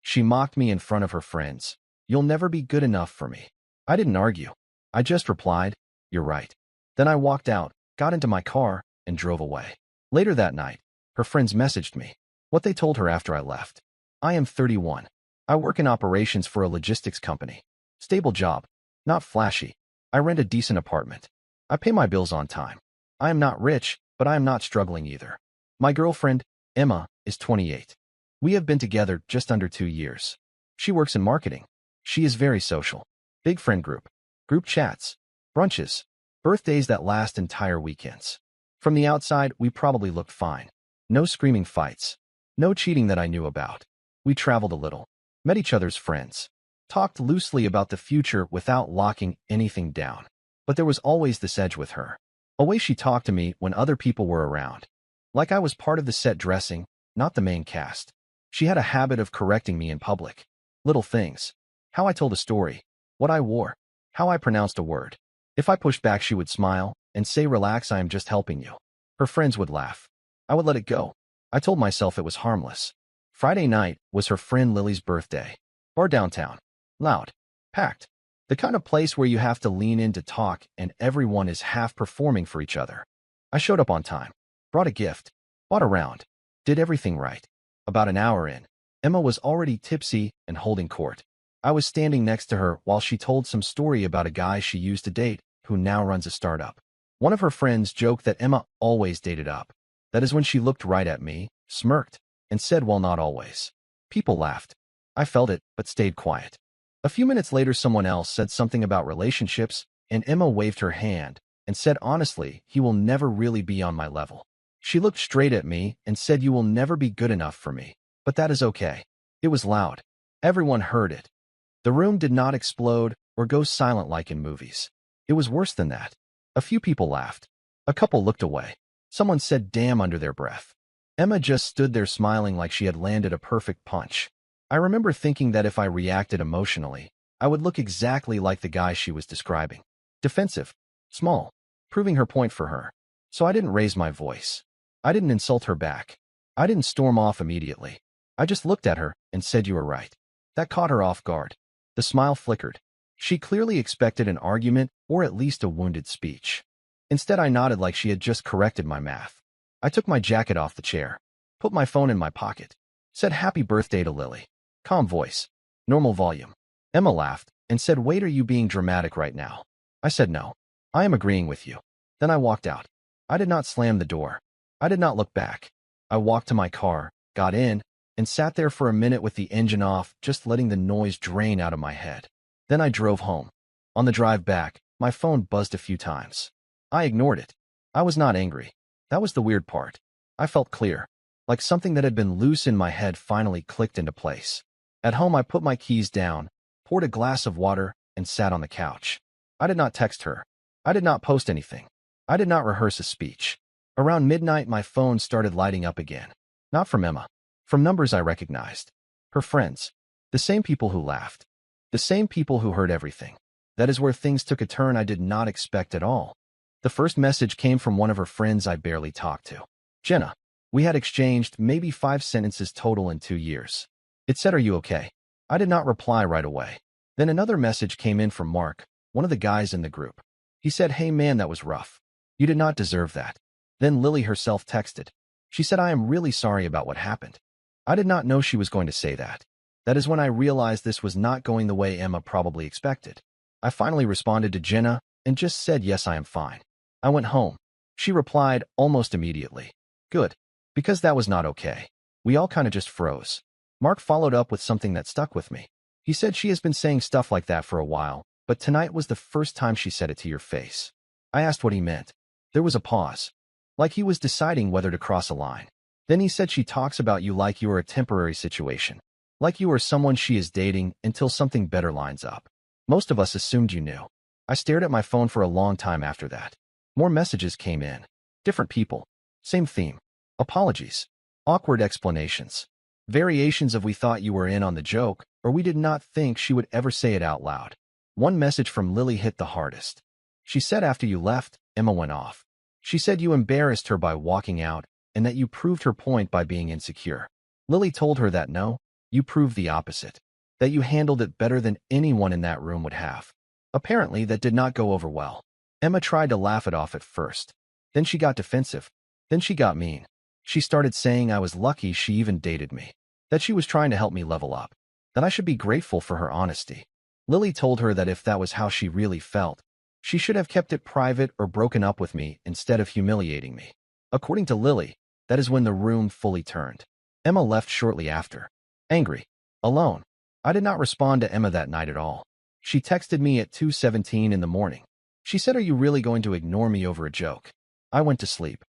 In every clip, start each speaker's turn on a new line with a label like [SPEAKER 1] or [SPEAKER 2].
[SPEAKER 1] She mocked me in front of her friends. You'll never be good enough for me. I didn't argue. I just replied, you're right. Then I walked out, got into my car, and drove away. Later that night, her friends messaged me. What they told her after I left. I am 31. I work in operations for a logistics company. Stable job. Not flashy. I rent a decent apartment. I pay my bills on time. I am not rich, but I am not struggling either. My girlfriend, Emma, is 28. We have been together just under 2 years. She works in marketing. She is very social. Big friend group. Group chats. Brunches. Birthdays that last entire weekends. From the outside, we probably looked fine. No screaming fights. No cheating that I knew about. We traveled a little. Met each other's friends. Talked loosely about the future without locking anything down. But there was always this edge with her. A way she talked to me when other people were around. Like I was part of the set dressing, not the main cast. She had a habit of correcting me in public. Little things. How I told a story. What I wore. How I pronounced a word. If I pushed back, she would smile and say, relax, I am just helping you. Her friends would laugh. I would let it go. I told myself it was harmless. Friday night was her friend Lily's birthday. Bar downtown. Loud. Packed. The kind of place where you have to lean in to talk and everyone is half performing for each other. I showed up on time. Brought a gift. Bought a round. Did everything right. About an hour in, Emma was already tipsy and holding court. I was standing next to her while she told some story about a guy she used to date who now runs a startup. One of her friends joked that Emma always dated up. That is when she looked right at me, smirked, and said, well, not always. People laughed. I felt it, but stayed quiet. A few minutes later, someone else said something about relationships, and Emma waved her hand and said, honestly, he will never really be on my level. She looked straight at me and said, you will never be good enough for me, but that is okay. It was loud. Everyone heard it. The room did not explode or go silent like in movies. It was worse than that. A few people laughed. A couple looked away. Someone said damn under their breath. Emma just stood there smiling like she had landed a perfect punch. I remember thinking that if I reacted emotionally, I would look exactly like the guy she was describing. Defensive. Small. Proving her point for her. So I didn't raise my voice. I didn't insult her back. I didn't storm off immediately. I just looked at her and said, you were right. That caught her off guard. The smile flickered. She clearly expected an argument or at least a wounded speech. Instead, I nodded like she had just corrected my math. I took my jacket off the chair, put my phone in my pocket, said happy birthday to Lily. Calm voice. Normal volume. Emma laughed and said, wait, are you being dramatic right now? I said no. I am agreeing with you. Then I walked out. I did not slam the door. I did not look back. I walked to my car, got in, and sat there for a minute with the engine off, just letting the noise drain out of my head. Then I drove home. On the drive back, my phone buzzed a few times. I ignored it. I was not angry. That was the weird part. I felt clear, like something that had been loose in my head finally clicked into place. At home, I put my keys down, poured a glass of water, and sat on the couch. I did not text her. I did not post anything. I did not rehearse a speech. Around midnight, my phone started lighting up again. Not from Emma. From numbers I recognized. Her friends. The same people who laughed. The same people who heard everything. That is where things took a turn I did not expect at all. The first message came from one of her friends I barely talked to. Jenna. We had exchanged maybe 5 sentences total in 2 years. It said, are you okay? I did not reply right away. Then another message came in from Mark, one of the guys in the group. He said, hey man, that was rough. You did not deserve that. Then Lily herself texted. She said, I am really sorry about what happened. I did not know she was going to say that. That is when I realized this was not going the way Emma probably expected. I finally responded to Jenna and just said, yes, I am fine. I went home. She replied almost immediately. Good. Because that was not okay. We all kind of just froze. Mark followed up with something that stuck with me. He said she has been saying stuff like that for a while, but tonight was the first time she said it to your face. I asked what he meant. There was a pause. Like he was deciding whether to cross a line. Then he said she talks about you like you are a temporary situation. Like you are someone she is dating until something better lines up. Most of us assumed you knew. I stared at my phone for a long time after that. More messages came in. Different people. Same theme. Apologies. Awkward explanations. Variations of we thought you were in on the joke, or we did not think she would ever say it out loud. One message from Lily hit the hardest. She said after you left, Emma went off. She said you embarrassed her by walking out and that you proved her point by being insecure. Lily told her that no, You proved the opposite. That you handled it better than anyone in that room would have. Apparently, that did not go over well. Emma tried to laugh it off at first. Then she got defensive. Then she got mean. She started saying I was lucky she even dated me. That she was trying to help me level up. That I should be grateful for her honesty. Lily told her that if that was how she really felt, she should have kept it private or broken up with me instead of humiliating me. According to Lily, that is when the room fully turned. Emma left shortly after. Angry. Alone. I did not respond to Emma that night at all. She texted me at 2:17 in the morning. She said, "Are you really going to ignore me over a joke?" I went to sleep.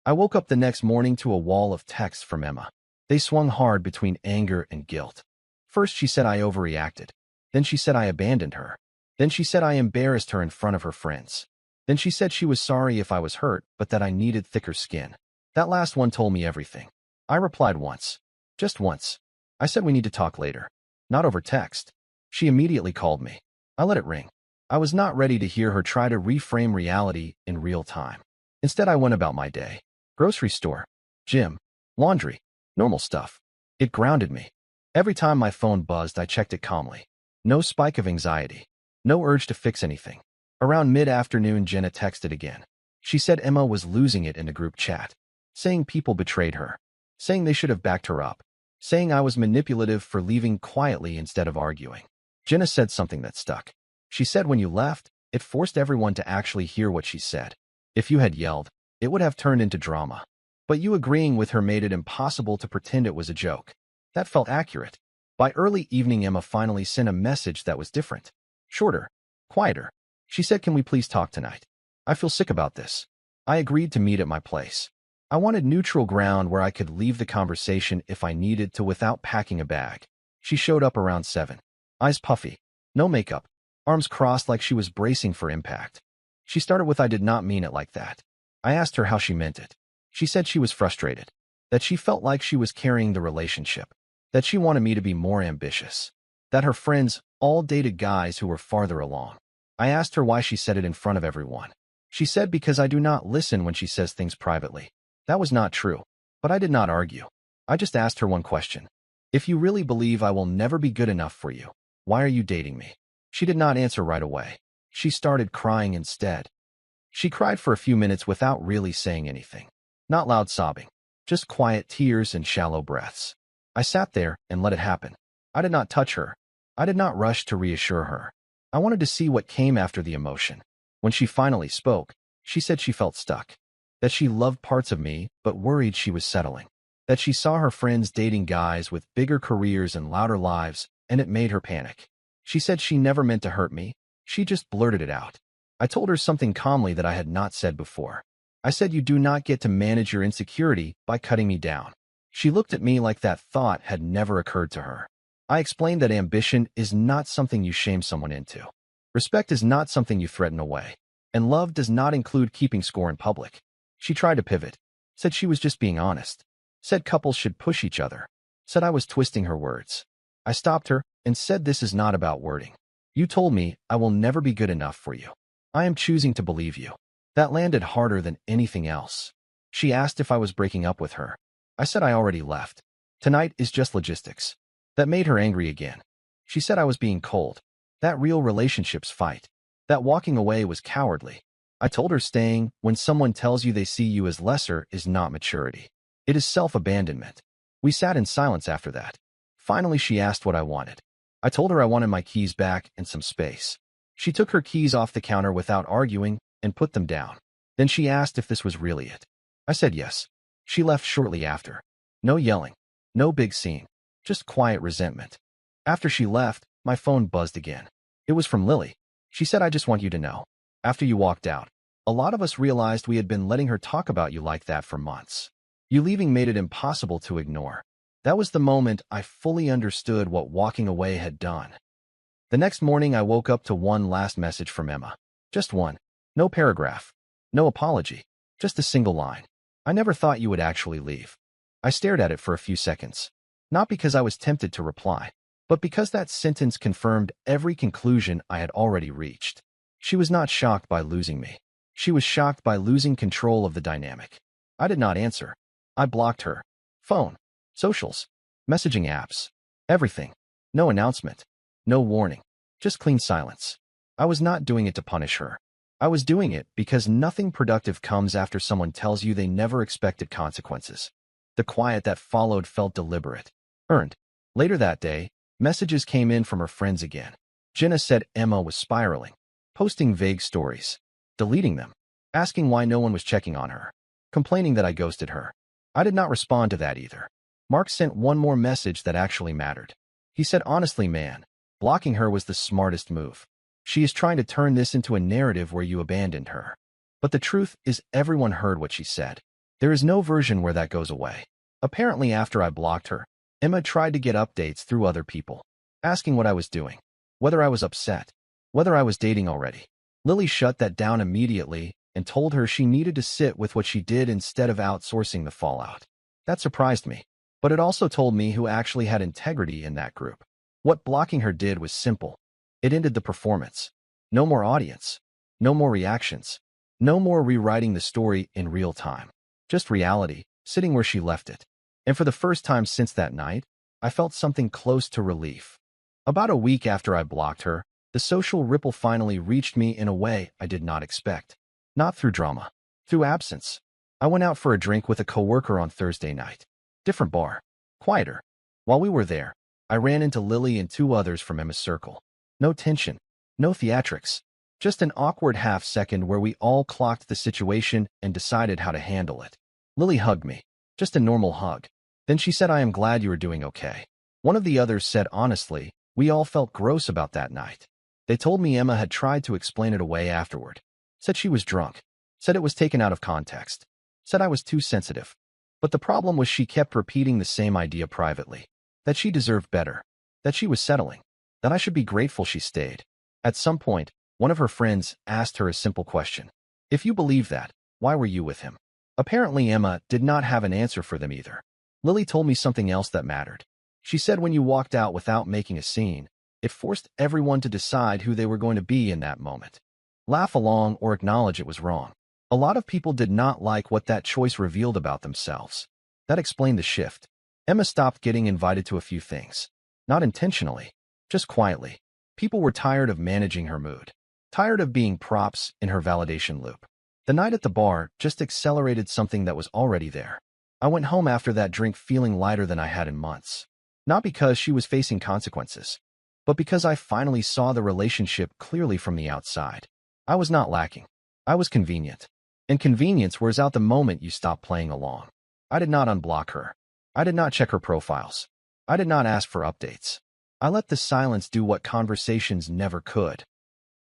[SPEAKER 1] I woke up the next morning to a wall of texts from Emma. They swung hard between anger and guilt. First, she said I overreacted. Then she said I abandoned her. Then she said I embarrassed her in front of her friends. Then she said she was sorry if I was hurt, but that I needed thicker skin. That last one told me everything. I replied once. Just once. I said we need to talk later. Not over text. She immediately called me. I let it ring. I was not ready to hear her try to reframe reality in real time. Instead, I went about my day. Grocery store. Gym. Laundry. Normal stuff. It grounded me. Every time my phone buzzed, I checked it calmly. No spike of anxiety. No urge to fix anything. Around mid-afternoon, Jenna texted again. She said Emma was losing it in a group chat. Saying people betrayed her. Saying they should have backed her up. Saying I was manipulative for leaving quietly instead of arguing. Jenna said something that stuck. She said when you left, it forced everyone to actually hear what she said. If you had yelled, it would have turned into drama. But you agreeing with her made it impossible to pretend it was a joke. That felt accurate. By early evening, Emma finally sent a message that was different. Shorter. Quieter. She said, "Can we please talk tonight? I feel sick about this." I agreed to meet at my place. I wanted neutral ground where I could leave the conversation if I needed to without packing a bag. She showed up around 7. Eyes puffy. No makeup. Arms crossed like she was bracing for impact. She started with, "I did not mean it like that." I asked her how she meant it. She said she was frustrated. That she felt like she was carrying the relationship. That she wanted me to be more ambitious. That her friends all dated guys who were farther along. I asked her why she said it in front of everyone. She said because I do not listen when she says things privately. That was not true. But I did not argue. I just asked her one question. If you really believe I will never be good enough for you, why are you dating me? She did not answer right away. She started crying instead. She cried for a few minutes without really saying anything. Not loud sobbing. Just quiet tears and shallow breaths. I sat there and let it happen. I did not touch her. I did not rush to reassure her. I wanted to see what came after the emotion. When she finally spoke, she said she felt stuck. That she loved parts of me, but worried she was settling. That she saw her friends dating guys with bigger careers and louder lives, and it made her panic. She said she never meant to hurt me. She just blurted it out. I told her something calmly that I had not said before. I said, "You do not get to manage your insecurity by cutting me down." She looked at me like that thought had never occurred to her. I explained that ambition is not something you shame someone into. Respect is not something you threaten away. And love does not include keeping score in public. She tried to pivot. Said she was just being honest. Said couples should push each other. Said I was twisting her words. I stopped her and said, "This is not about wording. You told me I will never be good enough for you. I am choosing to believe you." That landed harder than anything else. She asked if I was breaking up with her. I said I already left. Tonight is just logistics. That made her angry again. She said I was being cold. That real relationships fight. That walking away was cowardly. I told her staying when someone tells you they see you as lesser is not maturity. It is self-abandonment. We sat in silence after that. Finally, she asked what I wanted. I told her I wanted my keys back and some space. She took her keys off the counter without arguing and put them down. Then she asked if this was really it. I said yes. She left shortly after. No yelling. No big scene. Just quiet resentment. After she left, my phone buzzed again. It was from Lily. She said, "I just want you to know. After you walked out, a lot of us realized we had been letting her talk about you like that for months. You leaving made it impossible to ignore." That was the moment I fully understood what walking away had done. The next morning, I woke up to one last message from Emma. Just one. No paragraph. No apology. Just a single line. "I never thought you would actually leave." I stared at it for a few seconds. Not because I was tempted to reply, but because that sentence confirmed every conclusion I had already reached. She was not shocked by losing me. She was shocked by losing control of the dynamic. I did not answer. I blocked her. Phone. Socials. Messaging apps. Everything. No announcement. No warning. Just clean silence. I was not doing it to punish her. I was doing it because nothing productive comes after someone tells you they never expected consequences. The quiet that followed felt deliberate. Earned. Later that day, messages came in from her friends again. Jenna said Emma was spiraling, posting vague stories, deleting them, asking why no one was checking on her, complaining that I ghosted her. I did not respond to that either. Mark sent one more message that actually mattered. He said, honestly, man, blocking her was the smartest move. She is trying to turn this into a narrative where you abandoned her. But the truth is everyone heard what she said. There is no version where that goes away. Apparently after I blocked her, Emma tried to get updates through other people, asking what I was doing, whether I was upset, whether I was dating already. Lily shut that down immediately and told her she needed to sit with what she did instead of outsourcing the fallout. That surprised me, but it also told me who actually had integrity in that group. What blocking her did was simple. It ended the performance. No more audience. No more reactions. No more rewriting the story in real time. Just reality, sitting where she left it. And for the first time since that night, I felt something close to relief. About a week after I blocked her, the social ripple finally reached me in a way I did not expect. Not through drama. Through absence. I went out for a drink with a coworker on Thursday night. Different bar. Quieter. While we were there, I ran into Lily and two others from Emma's circle. No tension. No theatrics. Just an awkward half-second where we all clocked the situation and decided how to handle it. Lily hugged me. Just a normal hug. Then she said, I am glad you are doing okay. One of the others said, honestly, we all felt gross about that night. They told me Emma had tried to explain it away afterward. Said she was drunk. Said it was taken out of context. Said I was too sensitive. But the problem was she kept repeating the same idea privately. That she deserved better. That she was settling. That I should be grateful she stayed. At some point, one of her friends asked her a simple question. If you believe that, why were you with him? Apparently Emma did not have an answer for them either. Lily told me something else that mattered. She said when you walked out without making a scene, it forced everyone to decide who they were going to be in that moment. Laugh along or acknowledge it was wrong. A lot of people did not like what that choice revealed about themselves. That explained the shift. Emma stopped getting invited to a few things. Not intentionally. Just quietly. People were tired of managing her mood. Tired of being props in her validation loop. The night at the bar just accelerated something that was already there. I went home after that drink feeling lighter than I had in months. Not because she was facing consequences, but because I finally saw the relationship clearly from the outside. I was not lacking. I was convenient. And convenience wears out the moment you stop playing along. I did not unblock her. I did not check her profiles. I did not ask for updates. I let the silence do what conversations never could.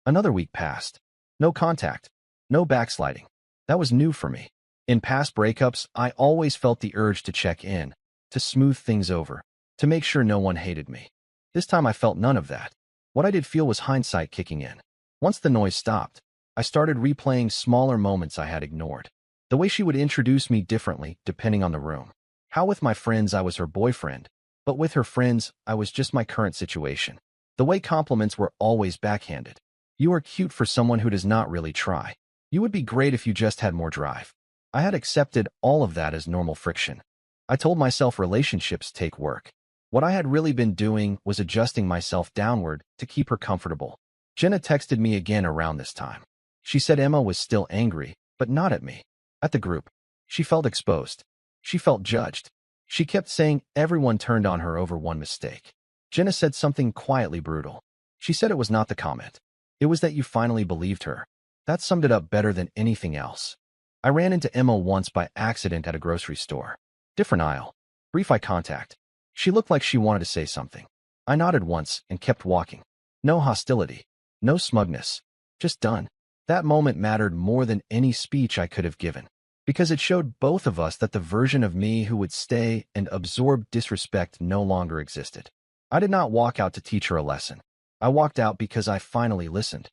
[SPEAKER 1] Another week passed. No contact. No backsliding. That was new for me. In past breakups, I always felt the urge to check in, to smooth things over, to make sure no one hated me. This time I felt none of that. What I did feel was hindsight kicking in. Once the noise stopped, I started replaying smaller moments I had ignored. The way she would introduce me differently, depending on the room. How with my friends I was her boyfriend, but with her friends I was just my current situation. The way compliments were always backhanded. You are cute for someone who does not really try. You would be great if you just had more drive. I had accepted all of that as normal friction. I told myself relationships take work. What I had really been doing was adjusting myself downward to keep her comfortable. Jenna texted me again around this time. She said Emma was still angry, but not at me. At the group. She felt exposed. She felt judged. She kept saying everyone turned on her over one mistake. Jenna said something quietly brutal. She said it was not the comment. It was that you finally believed her. That summed it up better than anything else. I ran into Emma once by accident at a grocery store. Different aisle. Brief eye contact. She looked like she wanted to say something. I nodded once and kept walking. No hostility. No smugness. Just done. That moment mattered more than any speech I could have given. Because it showed both of us that the version of me who would stay and absorb disrespect no longer existed. I did not walk out to teach her a lesson. I walked out because I finally listened.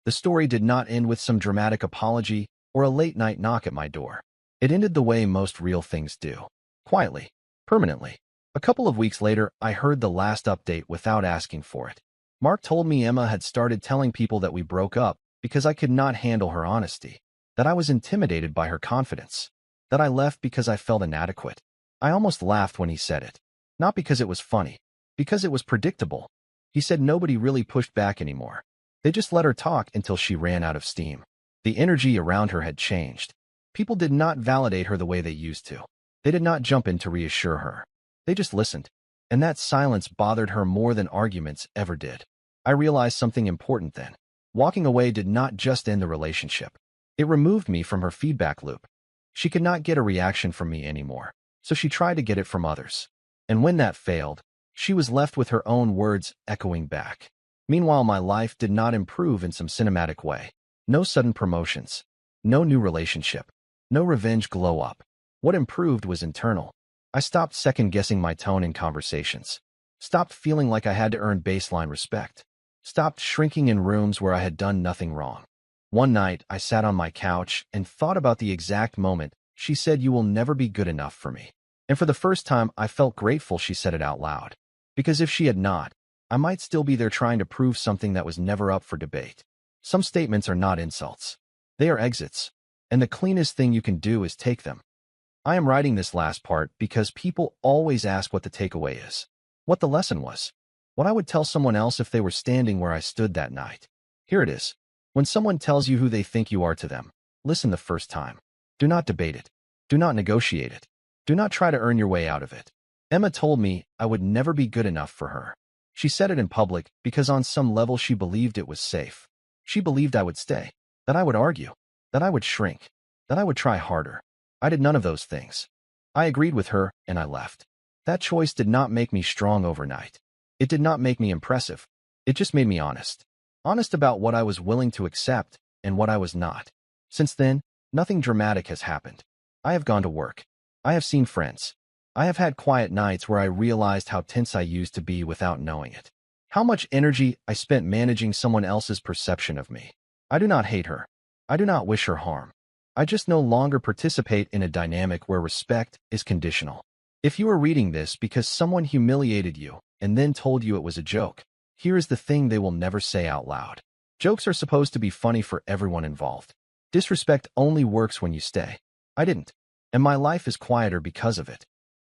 [SPEAKER 1] The story did not end with some dramatic apology or a late-night knock at my door. It ended the way most real things do. Quietly. Permanently. A couple of weeks later, I heard the last update without asking for it. Mark told me Emma had started telling people that we broke up because I could not handle her honesty. That I was intimidated by her confidence. That I left because I felt inadequate. I almost laughed when he said it. Not because it was funny. Because it was predictable. He said nobody really pushed back anymore. They just let her talk until she ran out of steam. The energy around her had changed. People did not validate her the way they used to. They did not jump in to reassure her. They just listened. And that silence bothered her more than arguments ever did. I realized something important then. Walking away did not just end the relationship. It removed me from her feedback loop. She could not get a reaction from me anymore, so she tried to get it from others. And when that failed, she was left with her own words echoing back. Meanwhile, my life did not improve in some cinematic way. No sudden promotions. No new relationship. No revenge glow up. What improved was internal. I stopped second-guessing my tone in conversations. Stopped feeling like I had to earn baseline respect. Stopped shrinking in rooms where I had done nothing wrong. One night, I sat on my couch and thought about the exact moment she said, "You will never be good enough for me." And for the first time, I felt grateful she said it out loud. Because if she had not, I might still be there trying to prove something that was never up for debate. Some statements are not insults. They are exits. And the cleanest thing you can do is take them. I am writing this last part because people always ask what the takeaway is. What the lesson was. What I would tell someone else if they were standing where I stood that night. Here it is. When someone tells you who they think you are to them, listen the first time. Do not debate it. Do not negotiate it. Do not try to earn your way out of it. Emma told me I would never be good enough for her. She said it in public because on some level she believed it was safe. She believed I would stay, that I would argue, that I would shrink, that I would try harder. I did none of those things. I agreed with her and I left. That choice did not make me strong overnight. It did not make me impressive. It just made me honest. Honest about what I was willing to accept and what I was not. Since then, nothing dramatic has happened. I have gone to work. I have seen friends. I have had quiet nights where I realized how tense I used to be without knowing it. How much energy I spent managing someone else's perception of me. I do not hate her. I do not wish her harm. I just no longer participate in a dynamic where respect is conditional. If you are reading this because someone humiliated you and then told you it was a joke, here is the thing they will never say out loud. Jokes are supposed to be funny for everyone involved. Disrespect only works when you stay. I didn't. And my life is quieter because of it.